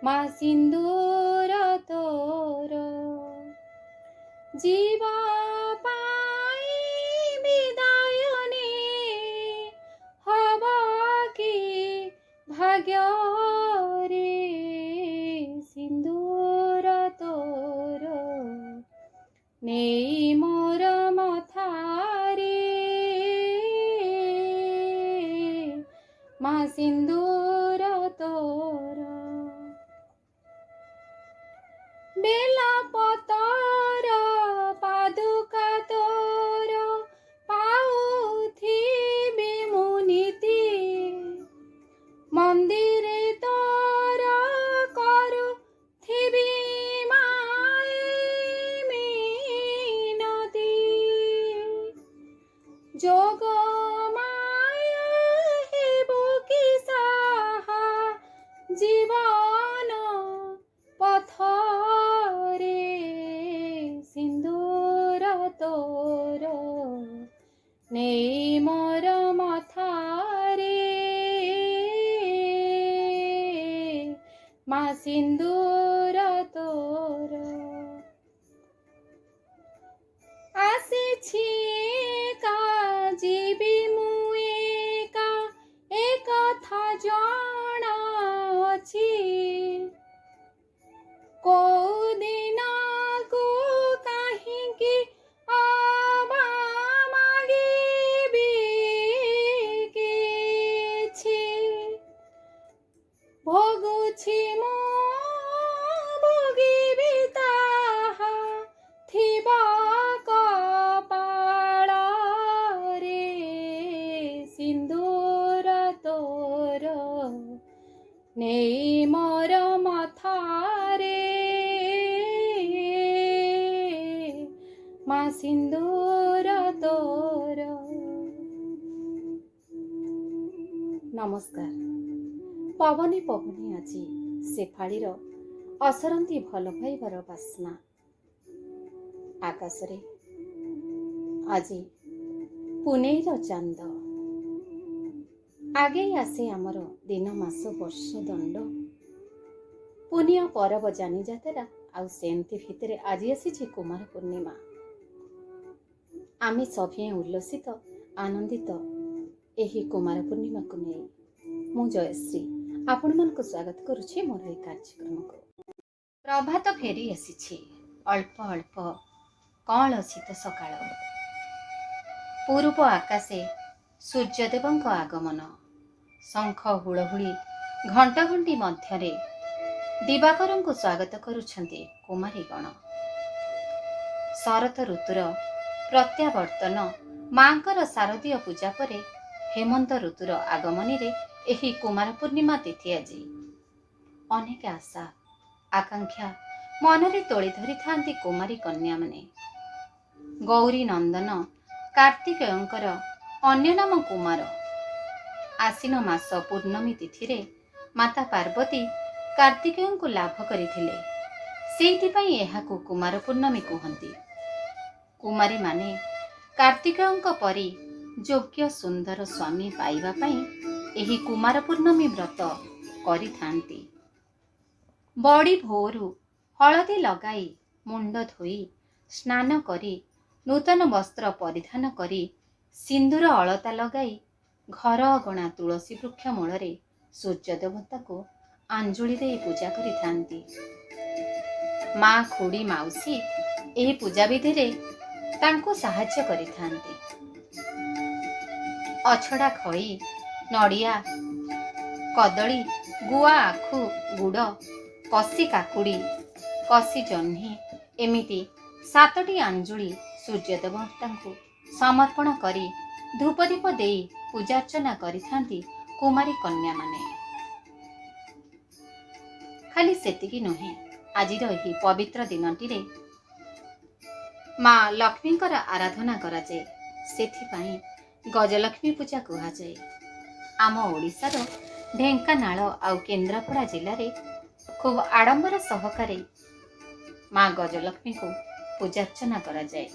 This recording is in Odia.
ମା ସିନ୍ଦୁର ତୋର ଯିବା ପାଇଁ ବିଦାୟ ନେ ହବ କି ଭାଗ୍ୟରେ ସିନ୍ଦୁର ତୋର ନେଇ ମୋର ମଥାରେ ମା ସିନ୍ଦୁର ତୋର ବେଲା ପତର ପାଦୁକା ତୋର ପାଉଥିବି ମୁଁ ନିତି ମନ୍ଦିରେ ତୋର କରୁଥିବି ମାଏ ମିନତି ଯୋଗ ମାୟା ହେବୁ କି ସାହା ଜୀବନ ପଥରେ ସିନ୍ଦୁର ତୋର ନେଇ ମୋର ମଥାରେ ମା ସିନ୍ଦୁର ତୋର ଆସିଛି ଏକା ଯିବି ମୁଁ ଏକା ଏ କଥା ଜଣା ଅଛି କୋଉ ଦିନକୁ କାହିଁକି ଆବା ମାଗିବି କିଛି ଭୋଗୁଛି ମୁଁ ଭୋଗିବି ତାହା ଥିବା କପାଳରେ ସିନ୍ଦୁର ତୋର ନେଇ ମୋର ମଥାରେ ମା ସିନ୍ଦୁର ତୋର। ନମସ୍କାର। ପବନେ ପବନେ ଆଜି ସେଫାଳିର ଅସରନ୍ତି ଭଲ ପାଇବାର ବାସ୍ନା ଆକାଶରେ ଆଜି ପୁନେଇର ଚାନ୍ଦ ଆଗେଇ ଆସେ ଆମର ଦିନ ମାସ ବର୍ଷ ଦଣ୍ଡ ପୁନିଆ ପରବ ଜାନି ଯାତେରା ଆଉ ସେମିତି ଭିତରେ ଆଜି ଆସିଛି କୁମାର ପୂର୍ଣ୍ଣିମା ଆମେ ସଭିଏଁ ଉଲ୍ଲସିତ ଆନନ୍ଦିତ ଏହି କୁମାର ପୂର୍ଣ୍ଣିମାକୁ ନେଇ ମୁଁ ଜୟଶ୍ରୀ ଆପଣମାନଙ୍କୁ ସ୍ୱାଗତ କରୁଛି ମୋର ଏହି କାର୍ଯ୍ୟକ୍ରମକୁ। ପ୍ରଭାତ ଫେରି ଆସିଛି ଅଳ୍ପ ଅଳ୍ପ କଅଁଳ ଶୀତ ସକାଳ ପୂର୍ବ ଆକାଶେ ସୂର୍ଯ୍ୟଦେବଙ୍କ ଆଗମନ ଶଙ୍ଖ ହୁଳହୁଳି ଘଣ୍ଟ ଘଣ୍ଟି ମଧ୍ୟରେ ଦିବାକରଙ୍କୁ ସ୍ୱାଗତ କରୁଛନ୍ତି କୁମାରୀଗଣ। ଶରତ ଋତୁର ପ୍ରତ୍ୟାବର୍ତ୍ତନ ମାଙ୍କର ଶାରଦୀୟ ପୂଜା ପରେ ହେମନ୍ତ ଋତୁର ଆଗମନରେ ଏହି କୁମାର ପୂର୍ଣ୍ଣିମା ତିଥି ଆଜି ଅନେକ ଆଶା ଆକାଂକ୍ଷା ମନରେ ତୋଳି ଧରିଥାନ୍ତି କୁମାରୀ କନ୍ୟାମାନେ। ଗୌରୀ ନନ୍ଦନ କାର୍ତ୍ତିକେୟଙ୍କର ଅନ୍ୟ ନାମ କୁମାର। ଆଶ୍ଵିନ ମାସ ପୂର୍ଣ୍ଣମୀ ତିଥିରେ ମାତା ପାର୍ବତୀ କାର୍ତ୍ତିକେୟଙ୍କୁ ଲାଭ କରିଥିଲେ, ସେଇଥିପାଇଁ ଏହାକୁ କୁମାର ପୂର୍ଣ୍ଣମୀ କୁହନ୍ତି। କୁମାରୀମାନେ କାର୍ତ୍ତିକେୟଙ୍କ ପରି ଯୋଗ୍ୟ ସୁନ୍ଦର ସ୍ୱାମୀ ପାଇବା ପାଇଁ ଏହି କୁମାର ପୂର୍ଣ୍ଣମୀ ବ୍ରତ କରିଥାନ୍ତି। ବଡ଼ି ଭୋରୁ ହଳଦୀ ଲଗାଇ ମୁଣ୍ଡ ଧୋଇ ସ୍ନାନ କରି ନୂତନ ବସ୍ତ୍ର ପରିଧାନ କରି ସିନ୍ଦୁର ଅଳତା ଲଗାଇ ଘର ଅଗଣା ତୁଳସୀ ବୃକ୍ଷ ମୂଳରେ ସୂର୍ଯ୍ୟ ଦେବତାକୁ ଆଞ୍ଜୁଳି ଦେଇ ପୂଜା କରିଥାନ୍ତି। ମା ଖୁଡ଼ି ମାଉସୀ ଏହି ପୂଜା ବିଧିରେ ତାଙ୍କୁ ସାହାଯ୍ୟ କରିଥାନ୍ତି। ଅଛଡ଼ା ଖଇ ନଡ଼ିଆ କଦଳୀ ଗୁଆ ଆଖୁ ଗୁଡ଼ କଷି କାକୁଡ଼ି କଷି ଜହ୍ନି ଏମିତି 7ଟି ଆଞ୍ଜୁଳି ସୂର୍ଯ୍ୟ ଦେବତାଙ୍କୁ ସମର୍ପଣ କରି ଧୂପଦୀପ ଦେଇ ପୂଜାର୍ଚ୍ଚନା କରିଥାନ୍ତି କୁମାରୀ କନ୍ୟାମାନେ। ଖାଲି ସେତିକି ନୁହେଁ, ଆଜିର ଏହି ପବିତ୍ର ଦିନଟିରେ ମା ଲକ୍ଷ୍ମୀଙ୍କର ଆରାଧନା କରାଯାଏ, ସେଥିପାଇଁ ଗଜଲକ୍ଷ୍ମୀ ପୂଜା କୁହାଯାଏ। ଆମ ଓଡ଼ିଶାର ଢେଙ୍କାନାଳ ଆଉ କେନ୍ଦ୍ରାପଡ଼ା ଜିଲ୍ଲାରେ ଖୁବ୍ ଆଡ଼ମ୍ବର ସହକାରେ ମା ଗଜଲକ୍ଷ୍ମୀଙ୍କୁ ପୂଜାର୍ଚ୍ଚନା କରାଯାଏ।